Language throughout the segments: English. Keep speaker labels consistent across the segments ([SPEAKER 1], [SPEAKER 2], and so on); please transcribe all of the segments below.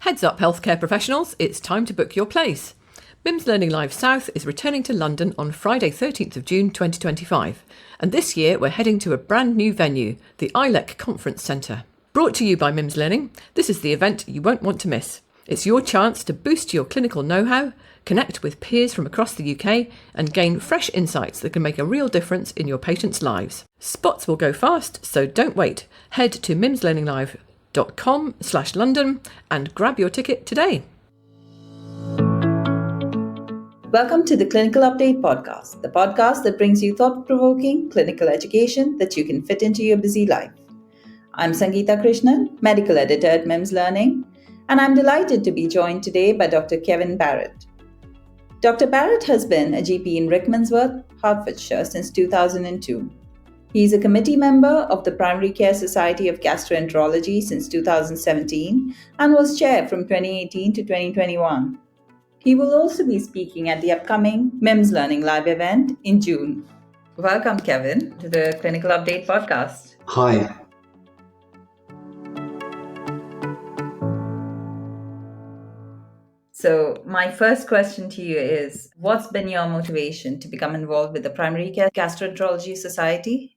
[SPEAKER 1] Heads up healthcare professionals, it's time to book your place. MIMS Learning Live South is returning to London on Friday 13th of June 2025, and this year we're heading to a brand new venue, the ILEC Conference Centre. Brought to you by MIMS Learning, this is the event you won't want to miss. It's your chance to boost your clinical know-how, connect with peers from across the UK, and gain fresh insights that can make a real difference in your patients' lives. Spots will go fast, so don't wait. Head to mimslearninglive.com/London and grab your ticket today.
[SPEAKER 2] Welcome to the Clinical Update Podcast, the podcast that brings you thought-provoking clinical education that you can fit into your busy life. I'm Sangeeta Krishnan, medical editor at MIMS Learning, and I'm delighted to be joined today by Dr. Kevin Barrett. Dr. Barrett has been a GP in Rickmansworth, Hertfordshire since 2002. He is a committee member of the Primary Care Society of Gastroenterology since 2017 and was chair from 2018 to 2021. He will also be speaking at the upcoming MIMS Learning Live event in June. Welcome, Kevin, to the Clinical Update Podcast.
[SPEAKER 3] Hi.
[SPEAKER 2] So my first question to you is, what's been your motivation to become involved with the Primary Care Gastroenterology Society?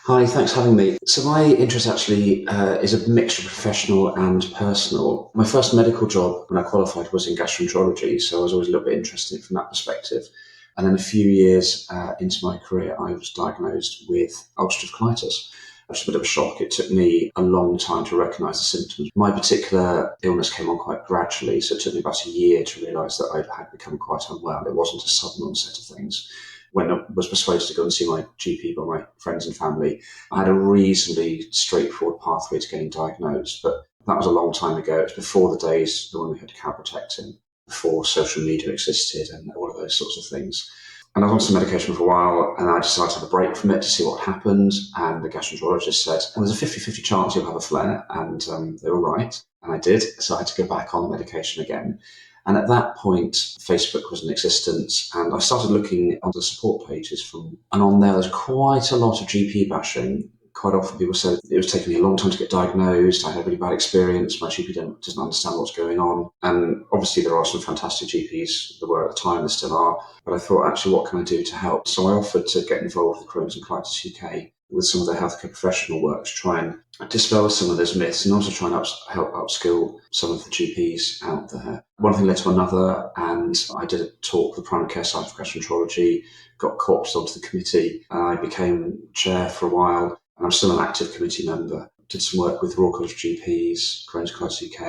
[SPEAKER 3] Hi, thanks for having me. So my interest actually is a mixture of professional and personal. My first medical job when I qualified was in gastroenterology, so I was always a little bit interested from that perspective. And then a few years into my career, I was diagnosed with ulcerative colitis, which was a bit of a shock. It took me a long time to recognise the symptoms. My particular illness came on quite gradually, so it took me about a year to realise that I had become quite unwell. It wasn't a sudden onset of things. When I was persuaded to go and see my GP by my friends and family, I had a reasonably straightforward pathway to getting diagnosed, but that was a long time ago. It was before the days when we had calprotectin, before social media existed and all of those sorts of things. And I was on some medication for a while, and I decided to have a break from it to see what happened. And the gastroenterologist said, well, there's a 50-50 chance you'll have a flare. And they were right. And I did. So I had to go back on the medication again. And at that point, Facebook was in existence, and I started looking on the support pages and on there's quite a lot of GP bashing. Quite often people said it was taking me a long time to get diagnosed, I had a really bad experience, my GP doesn't understand what's going on. And obviously there are some fantastic GPs, there were at the time, there still are, but I thought, actually, what can I do to help? So I offered to get involved with Crohn's and Colitis UK with some of their healthcare professional work to try and dispel some of those myths and also try and help upskill some of the GPs out there. One thing led to another, and I did a talk with the Primary Care Society of Gastroenterology, got co-opted onto the committee, and I became chair for a while, and I'm still an active committee member. Did some work with Royal College of GPs, Crohn's and Colitis UK,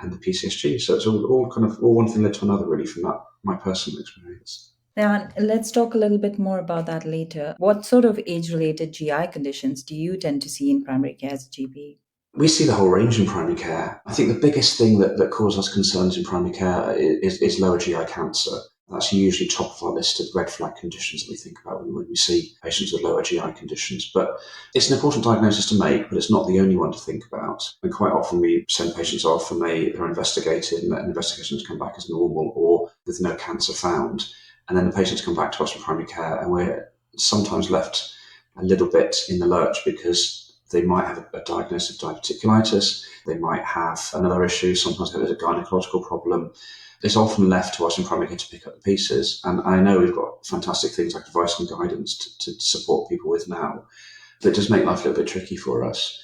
[SPEAKER 3] and the PCSG. So it's all one thing led to another, really, from that, my personal experience.
[SPEAKER 2] Now, let's talk a little bit more about that later. What sort of age-related GI conditions do you tend to see in primary care as a GP?
[SPEAKER 3] We see the whole range in primary care. I think the biggest thing that causes us concerns in primary care is lower GI cancer. That's usually top of our list of red flag conditions that we think about when we see patients with lower GI conditions. But it's an important diagnosis to make, but it's not the only one to think about. And quite often we send patients off and they're investigated, and the investigations come back as normal or with no cancer found. And then the patients come back to us from primary care, and we're sometimes left a little bit in the lurch because they might have a diagnosis of diverticulitis, they might have another issue, sometimes there's a gynecological problem. It's often left to us in primary care to pick up the pieces. And I know we've got fantastic things like advice and guidance to support people with now, but it does make life a little bit tricky for us.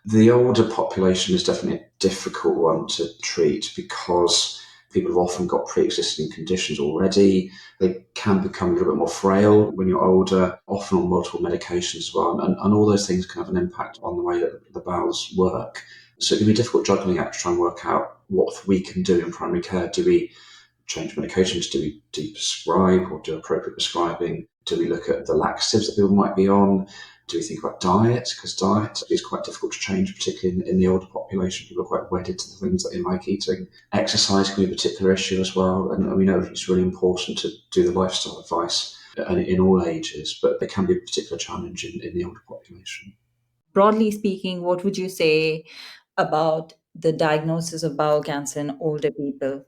[SPEAKER 3] The older population is definitely a difficult one to treat because people have often got pre-existing conditions already. They can become a little bit more frail when you're older, often on multiple medications as well. And all those things can have an impact on the way that the bowels work. So it can be a difficult juggling act to try and work out what we can do in primary care. Do we change medications? Do we prescribe or do appropriate prescribing? Do we look at the laxatives that people might be on? Do we think about diet? Because diet is quite difficult to change, particularly in the older population. People are quite wedded to the things that they like eating. Exercise can be a particular issue as well. And we know it's really important to do the lifestyle advice in all ages, but it can be a particular challenge in the older population.
[SPEAKER 2] Broadly speaking, what would you say about the diagnosis of bowel cancer in older people?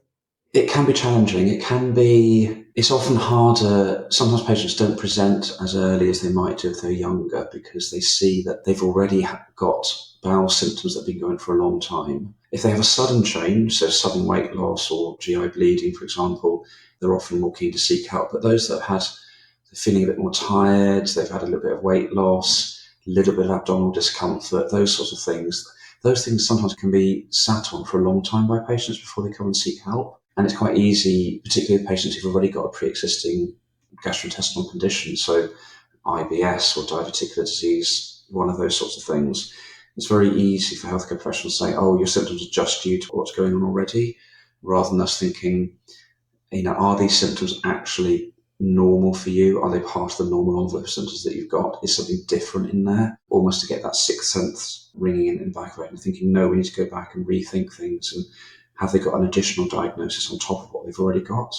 [SPEAKER 3] It can be challenging. It's often harder. Sometimes patients don't present as early as they might do if they're younger because they see that they've already got bowel symptoms that have been going for a long time. If they have a sudden change, so sudden weight loss or GI bleeding, for example, they're often more keen to seek help. But those that have had feeling a bit more tired, they've had a little bit of weight loss, a little bit of abdominal discomfort, those sorts of those things sometimes can be sat on for a long time by patients before they come and seek help. And it's quite easy, particularly with patients who've already got a pre-existing gastrointestinal condition, so IBS or diverticular disease, one of those sorts of things. It's very easy for healthcare professionals to say, oh, your symptoms are just due to what's going on already, rather than us thinking, are these symptoms actually normal for you? Are they part of the normal envelope of symptoms that you've got? Is something different in there? Almost to get that sixth sense ringing in the back of it and thinking, no, we need to go back and rethink things. And have they got an additional diagnosis on top of what they've already got?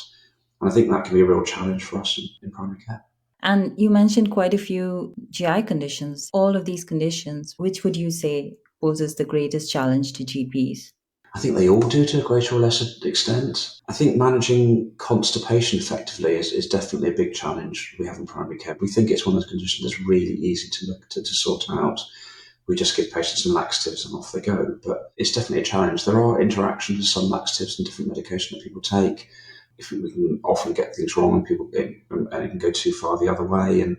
[SPEAKER 3] And I think that can be a real challenge for us in primary care.
[SPEAKER 2] And you mentioned quite a few GI conditions. All of these conditions, which would you say poses the greatest challenge to GPs?
[SPEAKER 3] I think they all do to a greater or lesser extent. I think managing constipation effectively is definitely a big challenge we have in primary care. We think it's one of those conditions that's really easy to sort out. We just give patients some laxatives and off they go. But it's definitely a challenge. There are interactions with some laxatives and different medication that people take. If we can often get things wrong and it can go too far the other way. And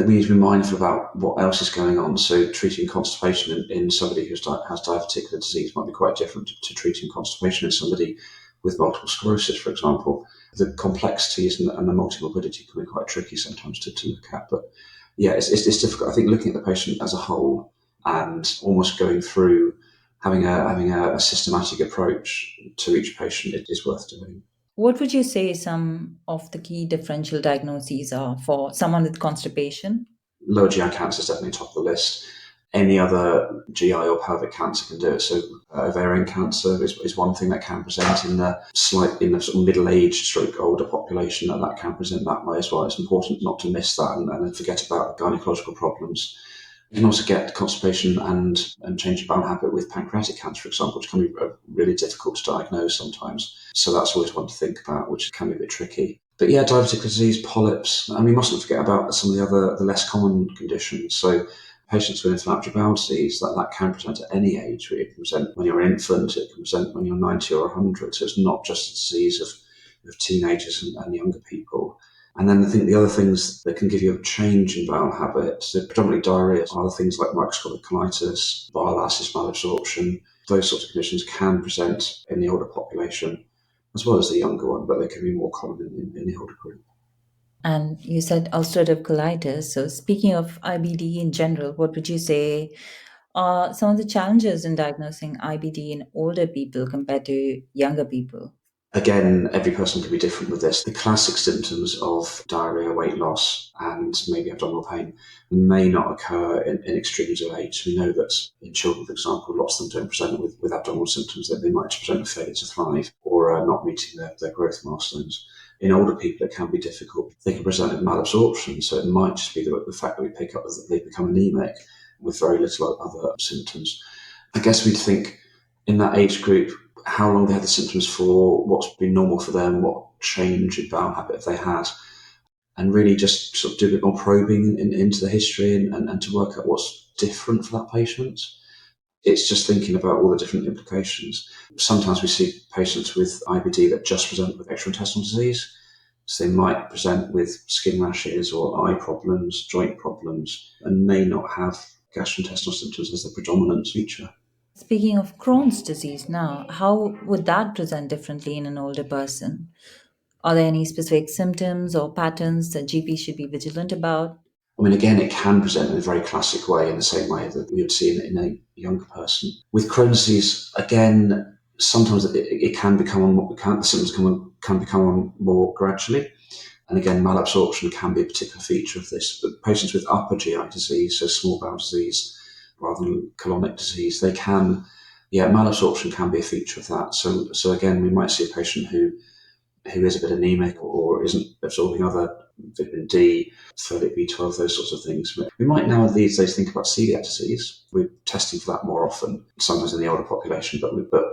[SPEAKER 3] we need to be mindful about what else is going on. So treating constipation in somebody who has diverticular disease might be quite different to treating constipation in somebody with multiple sclerosis, for example. The complexities and the multimorbidity can be quite tricky sometimes to look at. But yeah, it's difficult. I think looking at the patient as a whole and almost going through having a systematic approach to each patient, it is worth doing.
[SPEAKER 2] What would you say some of the key differential diagnoses are for someone with constipation?
[SPEAKER 3] Lower GI cancer is definitely top of the list. Any other GI or pelvic cancer can do it. So ovarian cancer is one thing that can present in the sort of middle-aged stroke older population, that can present that way as well. It's important not to miss that and then forget about gynecological problems. You can also get constipation and change of bowel habit with pancreatic cancer, for example, which can be really difficult to diagnose sometimes. So that's always one to think about, which can be a bit tricky. But yeah, diverticular disease, polyps, and we mustn't forget about some of the less common conditions. So patients with inflammatory bowel disease, that can present at any age. It can present when you're an infant, it can present when you're 90 or 100. So it's not just a disease of teenagers and younger people. And then I think the other things that can give you a change in bowel habit, so predominantly diarrhea, are things like microscopic colitis, bile acid malabsorption. Those sorts of conditions can present in the older population as well as the younger one, but they can be more common in the older group.
[SPEAKER 2] And you said ulcerative colitis. So speaking of IBD in general, what would you say are some of the challenges in diagnosing IBD in older people compared to younger people?
[SPEAKER 3] Again, every person can be different with this. The classic symptoms of diarrhea, weight loss, and maybe abdominal pain may not occur in extremes of age. We know that in children, for example, lots of them don't present with abdominal symptoms, that they might present with failure to thrive or not meeting their growth milestones. In older people, it can be difficult. They can present with malabsorption, so it might just be the fact that we pick up that they become anemic with very little other symptoms. I guess we'd think in that age group, how long they had the symptoms for, what's been normal for them, what change in bowel habit have they had, and really just sort of do a bit more probing into the history and to work out what's different for that patient. It's just thinking about all the different implications. Sometimes we see patients with IBD that just present with gastrointestinal disease. So they might present with skin rashes or eye problems, joint problems, and may not have gastrointestinal symptoms as the predominant feature.
[SPEAKER 2] Speaking of Crohn's disease now, how would that present differently in an older person? Are there any specific symptoms or patterns that GPs should be vigilant about?
[SPEAKER 3] I mean, again, it can present in a very classic way, in the same way that we would see in a younger person. With Crohn's disease, again, sometimes it can become the symptoms can become on more gradually. And again, malabsorption can be a particular feature of this. But patients with upper GI disease, so small bowel disease, rather than colonic disease, malabsorption can be a feature of that. So again, we might see a patient who is a bit anemic or isn't absorbing other vitamin D, folate B12, those sorts of things. We might now these days think about celiac disease. We're testing for that more often, sometimes in the older population, but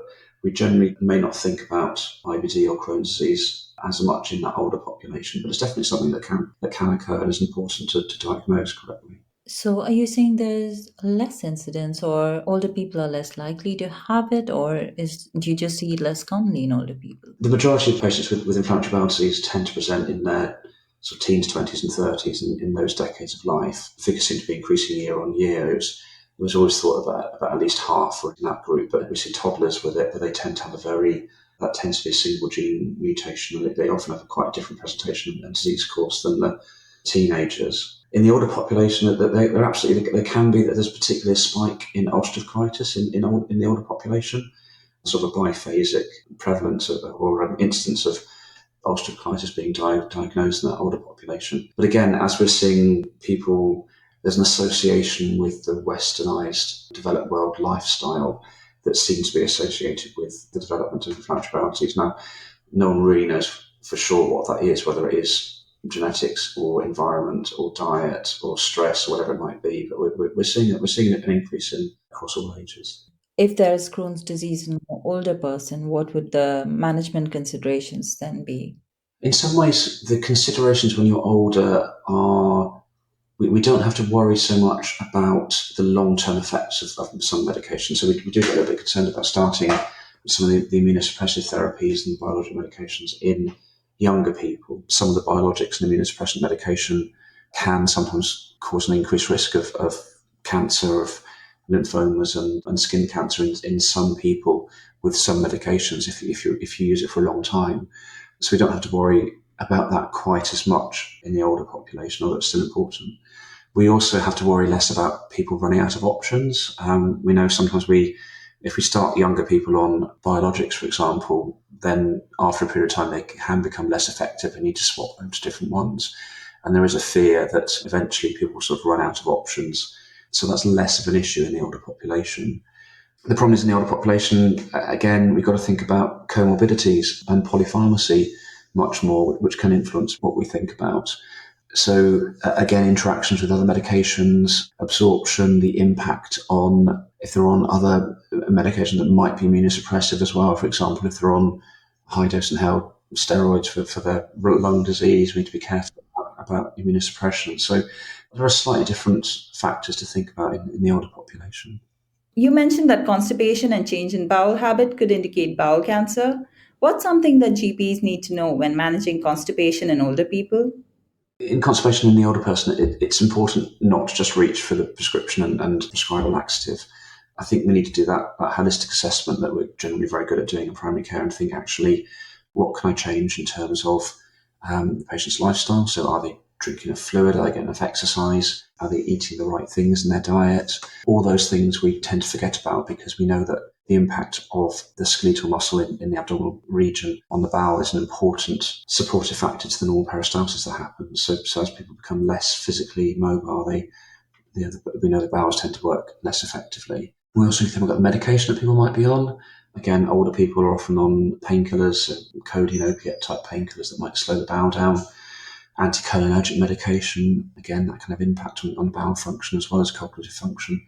[SPEAKER 3] We generally may not think about IBD or Crohn's disease as much in that older population, but it's definitely something that can occur and is important to diagnose correctly.
[SPEAKER 2] So are you saying there's less incidence, or older people are less likely to have it, or do you just see it less commonly in older people?
[SPEAKER 3] The majority of patients with inflammatory bowel disease tend to present in their sort of teens, 20s and 30s in those decades of life. Figures seem to be increasing year on year. It was always thought about at least half were in that group, but we see toddlers where they tend to have that tends to be a single gene mutation, and they often have quite a different presentation and disease course than the teenagers. In the older population, they're absolutely, there can be that there's particularly a spike in ulcerative colitis in the older population, sort of a biphasic prevalence or instance of ulcerative colitis being diagnosed in that older population. But again, as we're seeing people, there's an association with the westernized developed world lifestyle that seems to be associated with the development of inflammatory bowel disease. Now, no one really knows for sure what that is, whether it is genetics or environment or diet or stress or whatever it might be, but we're seeing an increase across all ages.
[SPEAKER 2] If there's Crohn's disease in an older person, what would the management considerations then be?
[SPEAKER 3] In some ways, the considerations when you're older are, we don't have to worry so much about the long-term effects of some medication. So we do get a little bit concerned about starting some of the immunosuppressive therapies and biologic medications in younger people. Some of the biologics and immunosuppressant medication can sometimes cause an increased risk of cancer, of lymphomas and skin cancer in some people with some medications if you use it for a long time. So we don't have to worry about that quite as much in the older population, although it's still important. We also have to worry less about people running out of options. We know sometimes if we start younger people on biologics, for example, then after a period of time they can become less effective and need to swap them to different ones. And there is a fear that eventually people sort of run out of options. So that's less of an issue in the older population. The problem is in the older population, again, we've got to think about comorbidities and polypharmacy much more, which can influence what we think about. So again, interactions with other medications, absorption, the impact on if they're on other medications that might be immunosuppressive as well. For example, if they're on high dose inhaled steroids for their lung disease, we need to be careful about immunosuppression. So there are slightly different factors to think about in the older population.
[SPEAKER 2] You mentioned that constipation and change in bowel habit could indicate bowel cancer. What's something that GPs need to know when managing constipation in older people?
[SPEAKER 3] In constipation in the older person, it's important not to just reach for the prescription and prescribe a laxative. I think we need to do that holistic assessment that we're generally very good at doing in primary care and think, actually, what can I change in terms of the patient's lifestyle? So are they drinking enough fluid? Are they getting enough exercise? Are they eating the right things in their diet? All those things we tend to forget about because we know that the impact of the skeletal muscle in the abdominal region on the bowel is an important supportive factor to the normal peristalsis that happens. So as people become less physically mobile, we know the bowels tend to work less effectively. We also think about the medication that people might be on. Again, older people are often on painkillers, codeine opiate type painkillers that might slow the bowel down. Anticholinergic medication, again, that kind of impact on bowel function as well as cognitive function.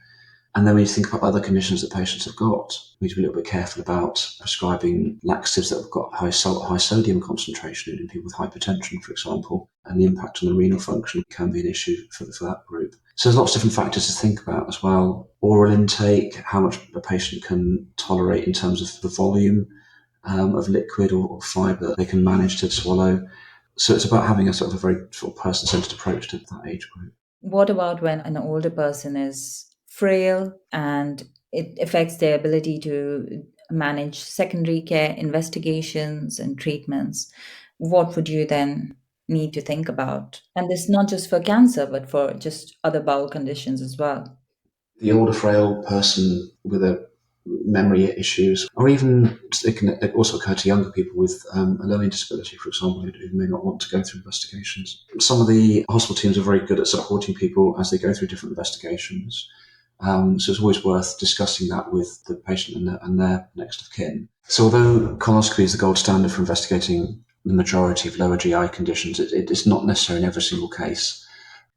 [SPEAKER 3] And then when you think about other conditions that patients have got, we need to be a little bit careful about prescribing laxatives that have got high sodium concentration in people with hypertension, for example, and the impact on the renal function can be an issue for that group. So there's lots of different factors to think about as well. Oral intake, how much a patient can tolerate in terms of the volume of liquid or fibre they can manage to swallow. So it's about having a sort of a very sort of person-centered approach to that age group.
[SPEAKER 2] What about when an older person is frail and it affects their ability to manage secondary care investigations and treatments? What would you then need to think about? And this not just for cancer, but for just other bowel conditions as well.
[SPEAKER 3] The older frail person with memory issues, or even it can also occur to younger people with a learning disability, for example, who may not want to go through investigations. Some of the hospital teams are very good at supporting people as they go through different investigations. So it's always worth discussing that with the patient and their next of kin. So although colonoscopy is the gold standard for investigating the majority of lower GI conditions, it's not necessary in every single case.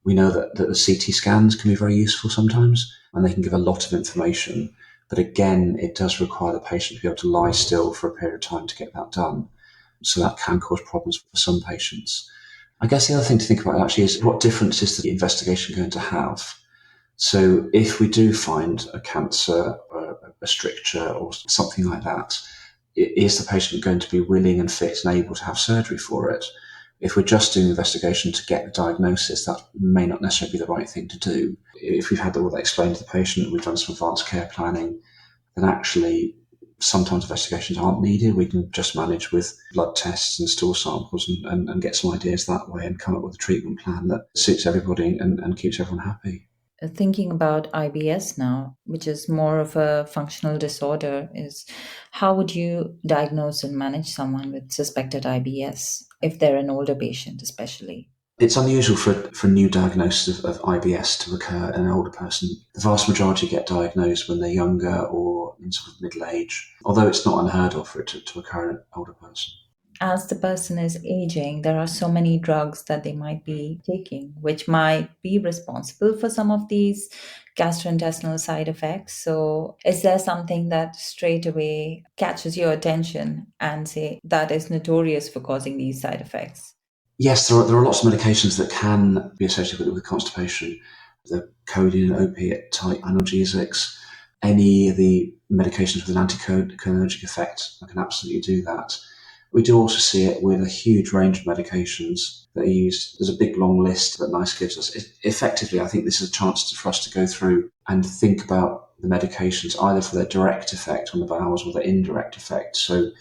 [SPEAKER 3] We know that the CT scans can be very useful sometimes, and they can give a lot of information. But again, it does require the patient to be able to lie still for a period of time to get that done. So that can cause problems for some patients. I guess the other thing to think about actually is what difference is the investigation going to have? So if we do find a cancer, or a stricture or something like that, is the patient going to be willing and fit and able to have surgery for it? If we're just doing investigation to get the diagnosis, that may not necessarily be the right thing to do. If we've had all that explained to the patient, we've done some advanced care planning, then actually sometimes investigations aren't needed. We can just manage with blood tests and stool samples and get some ideas that way and come up with a treatment plan that suits everybody and keeps everyone happy.
[SPEAKER 2] Thinking about IBS now, which is more of a functional disorder, is how would you diagnose and manage someone with suspected IBS if they're an older patient especially?
[SPEAKER 3] It's unusual for new diagnosis of IBS to occur in an older person. The vast majority get diagnosed when they're younger or in sort of middle age, although it's not unheard of for it to occur in an older person.
[SPEAKER 2] As the person is aging, there are so many drugs that they might be taking, which might be responsible for some of these gastrointestinal side effects. So, is there something that straight away catches your attention and say that is notorious for causing these side effects?
[SPEAKER 3] Yes, there are lots of medications that can be associated with constipation. The codeine and opiate type analgesics, any of the medications with an anticholinergic effect can absolutely do that. We do also see it with a huge range of medications that are used. There's a big long list that NICE gives us. Effectively, I think this is a chance for us to go through and think about the medications either for their direct effect on the bowels or their indirect effect. So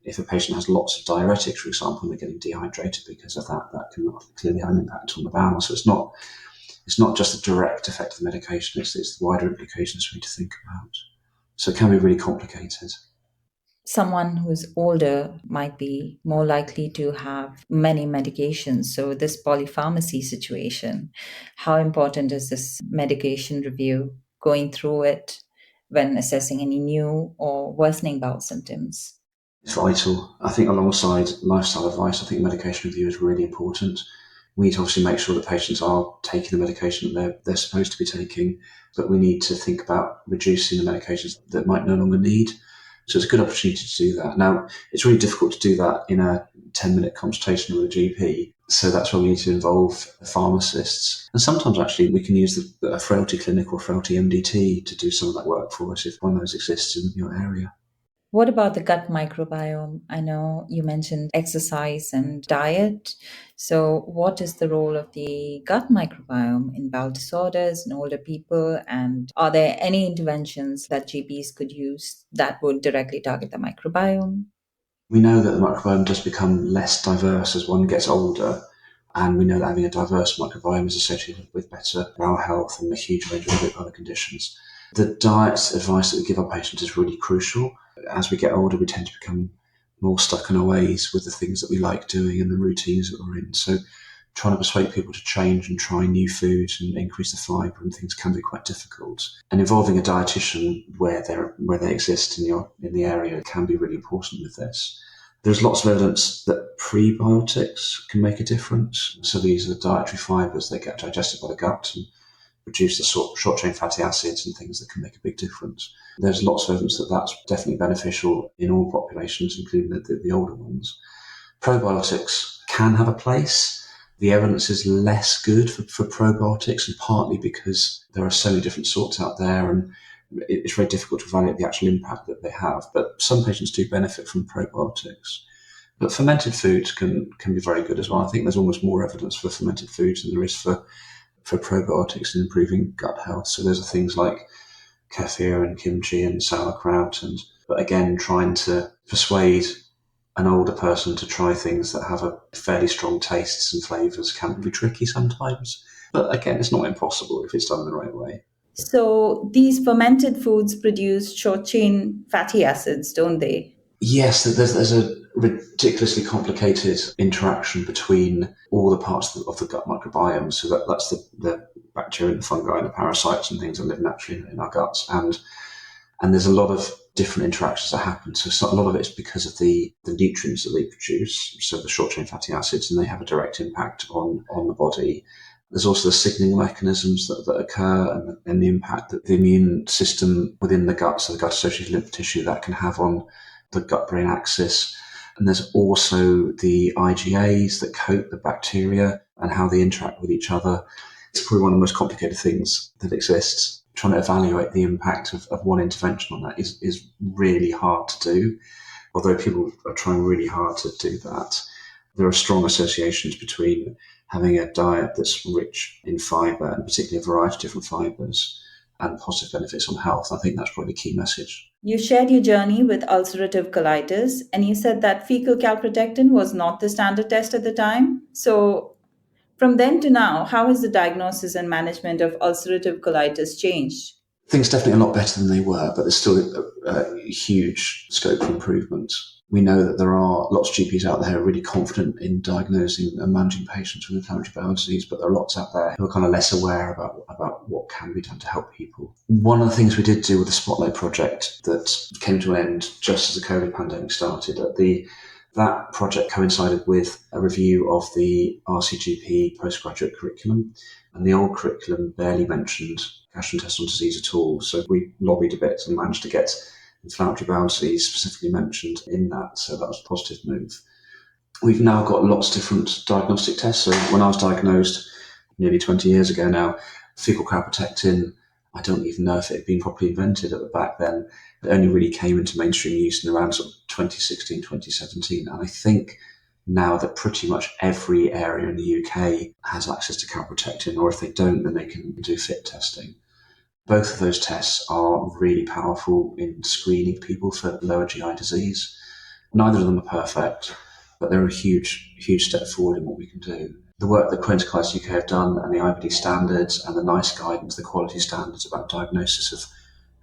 [SPEAKER 3] if a patient has lots of diuretics, for example, and they're getting dehydrated because of that, that can clearly have an impact on the bowel. So it's not just the direct effect of the medication, it's the wider implications we need to think about. So it can be really complicated.
[SPEAKER 2] Someone who's older might be more likely to have many medications. So, this polypharmacy situation, how important is this medication review, going through it when assessing any new or worsening bowel symptoms?
[SPEAKER 3] It's vital. I think alongside lifestyle advice, I think medication review is really important. We need to obviously make sure that patients are taking the medication that they're supposed to be taking, but we need to think about reducing the medications that might no longer need. So it's a good opportunity to do that. Now, it's really difficult to do that in a 10-minute consultation with a GP. So that's where we need to involve pharmacists. And sometimes actually we can use a frailty clinic or frailty MDT to do some of that work for us if one of those exists in your area.
[SPEAKER 2] What about the gut microbiome? I know you mentioned exercise and diet. So, what is the role of the gut microbiome in bowel disorders in older people? And are there any interventions that GPs could use that would directly target the microbiome?
[SPEAKER 3] We know that the microbiome does become less diverse as one gets older. And we know that having a diverse microbiome is associated with better bowel health and a huge range of other conditions. The diet advice that we give our patients is really crucial. As we get older, we tend to become more stuck in our ways with the things that we like doing and the routines that we're in. So trying to persuade people to change and try new foods and increase the fibre and things can be quite difficult. And involving a dietitian where they exist in the area can be really important with this. There's lots of evidence that prebiotics can make a difference. So these are the dietary fibres that get digested by the gut and produce the short-chain fatty acids and things that can make a big difference. There's lots of evidence that that's definitely beneficial in all populations, including the older ones. Probiotics can have a place. The evidence is less good for probiotics, and partly because there are so many different sorts out there and it's very difficult to evaluate the actual impact that they have. But some patients do benefit from probiotics. But fermented foods can be very good as well. I think there's almost more evidence for fermented foods than there is for probiotics in improving gut health. So those are things like kefir and kimchi and sauerkraut. But again, trying to persuade an older person to try things that have a fairly strong tastes and flavours can be tricky sometimes. But again, it's not impossible if it's done the right way.
[SPEAKER 2] So, these fermented foods produce short chain fatty acids, don't they?
[SPEAKER 3] Yes, there's a ridiculously complicated interaction between all the parts of the gut microbiome. So that's the bacteria and the fungi and the parasites and things that live naturally in our guts. And there's a lot of different interactions that happen. So a lot of it's because of the nutrients that they produce, so the short-chain fatty acids, and they have a direct impact on the body. There's also the signalling mechanisms that occur and the impact that the immune system within the gut, so the gut-associated lymph tissue, that can have on the gut-brain axis. And there's also the IgAs that coat the bacteria and how they interact with each other. It's probably one of the most complicated things that exists. Trying to evaluate the impact of one intervention on that is really hard to do. Although people are trying really hard to do that, there are strong associations between having a diet that's rich in fibre, and particularly a variety of different fibres, and positive benefits on health. I think that's probably the key message.
[SPEAKER 2] You shared your journey with ulcerative colitis, and you said that fecal calprotectin was not the standard test at the time. So, from then to now, how has the diagnosis and management of ulcerative colitis changed?
[SPEAKER 3] Things definitely a lot better than they were, but there's still a huge scope for improvement. We know that there are lots of GPs out there who are really confident in diagnosing and managing patients with inflammatory bowel disease, but there are lots out there who are kind of less aware about what can be done to help people. One of the things we did do with the Spotlight project that came to an end just as the COVID pandemic started, that project coincided with a review of the RCGP postgraduate curriculum, and the old curriculum barely mentioned gastrointestinal disease at all. So we lobbied a bit and managed to get inflammatory bowel disease specifically mentioned in that. So that was a positive move. We've now got lots of different diagnostic tests. So when I was diagnosed nearly 20 years ago now, fecal calprotectin, I don't even know if it had been properly invented back then. It only really came into mainstream use in around sort of 2016, 2017. And I think now that pretty much every area in the UK has access to calprotectin, or if they don't, then they can do FIT testing. Both of those tests are really powerful in screening people for lower GI disease. Neither of them are perfect, but they're a huge, huge step forward in what we can do. The work that Crohn's Colitis UK have done, and the IBD standards and the NICE guidance, the quality standards about diagnosis of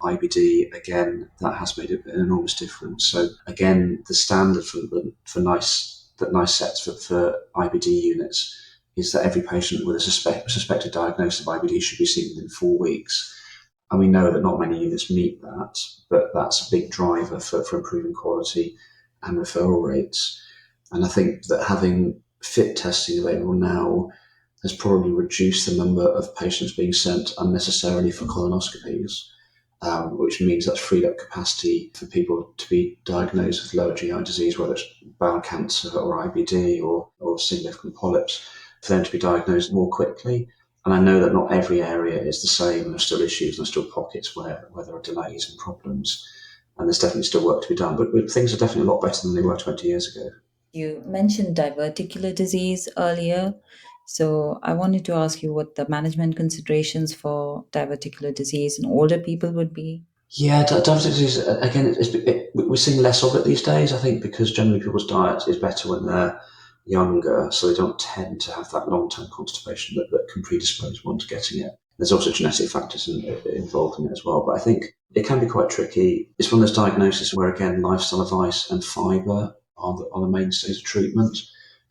[SPEAKER 3] IBD, again, that has made an enormous difference. So again, the standard for NICE, that NICE sets for IBD units, is that every patient with a suspected diagnosis of IBD should be seen within 4 weeks. And we know that not many units meet that, but that's a big driver for improving quality and referral rates. And I think that having FIT testing available now has probably reduced the number of patients being sent unnecessarily for colonoscopies, which means that's freed up capacity for people to be diagnosed with lower GI disease, whether it's bowel cancer or IBD or significant polyps, for them to be diagnosed more quickly. And I know that not every area is the same. There's still issues and there's still pockets where there are delays and problems. And there's definitely still work to be done. But things are definitely a lot better than they were 20 years ago.
[SPEAKER 2] You mentioned diverticular disease earlier. So I wanted to ask you what the management considerations for diverticular disease in older people would be.
[SPEAKER 3] Yeah, diverticular disease, again, we're seeing less of it these days, I think, because generally people's diet is better when they're younger, so they don't tend to have that long-term constipation that can predispose one to getting it. There's also genetic factors involved in it as well, but I think it can be quite tricky. It's one of those diagnoses where, again, lifestyle advice and fibre are the mainstays of treatment,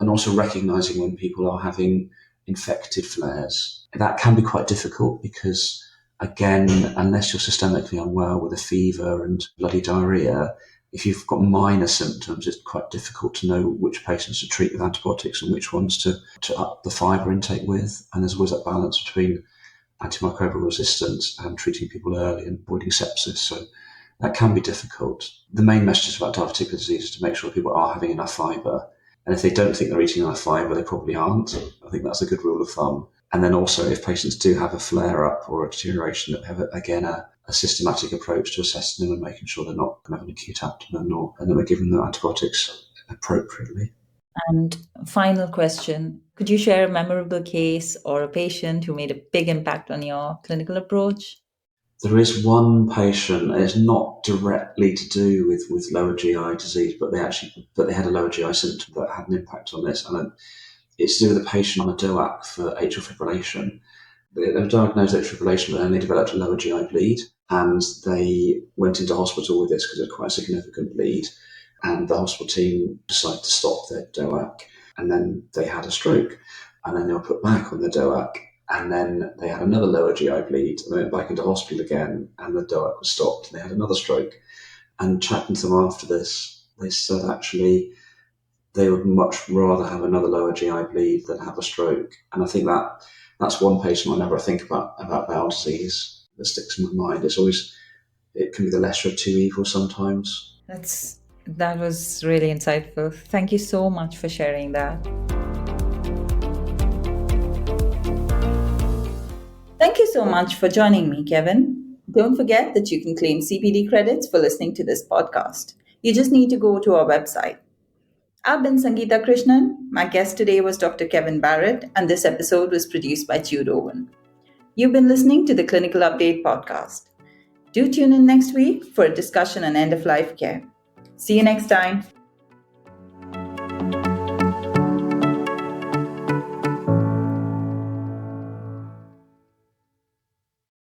[SPEAKER 3] and also recognising when people are having infected flares. That can be quite difficult because, again, unless you're systemically unwell with a fever and bloody diarrhoea, if you've got minor symptoms, it's quite difficult to know which patients to treat with antibiotics and which ones to up the fibre intake with. And there's always that balance between antimicrobial resistance and treating people early and avoiding sepsis. So that can be difficult. The main message about diverticular disease is to make sure people are having enough fibre. And if they don't think they're eating enough fibre, they probably aren't. I think that's a good rule of thumb. And then also, if patients do have a flare-up or a deterioration, that we have, again, a systematic approach to assessing them and making sure they're not going to have an acute abdomen, and that we're giving them antibiotics appropriately.
[SPEAKER 2] And final question, could you share a memorable case or a patient who made a big impact on your clinical approach?
[SPEAKER 3] There is one patient, and it's not directly to do with lower GI disease, but they had a lower GI symptom that had an impact on this. And it's to do with a patient on a DOAC for atrial fibrillation. They were diagnosed with atrial fibrillation, but then they developed a lower GI bleed, and they went into hospital with this because it was quite a significant bleed. And the hospital team decided to stop their DOAC, and then they had a stroke, and then they were put back on the DOAC, and then they had another lower GI bleed, and they went back into hospital again, and the DOAC was stopped, and they had another stroke. And chatting to them after this, they said, actually, they would much rather have another lower GI bleed than have a stroke. And I think that's one patient I never think about bowel disease that sticks in my mind. It can be the lesser of two evils sometimes.
[SPEAKER 2] That was really insightful. Thank you so much for sharing that. Thank you so much for joining me, Kevin. Don't forget that you can claim CPD credits for listening to this podcast. You just need to go to our website. I've been Sangeeta Krishnan. My guest today was Dr. Kevin Barrett, and this episode was produced by Jude Owen. You've been listening to the Clinical Update podcast. Do tune in next week for a discussion on end-of-life care. See you next time.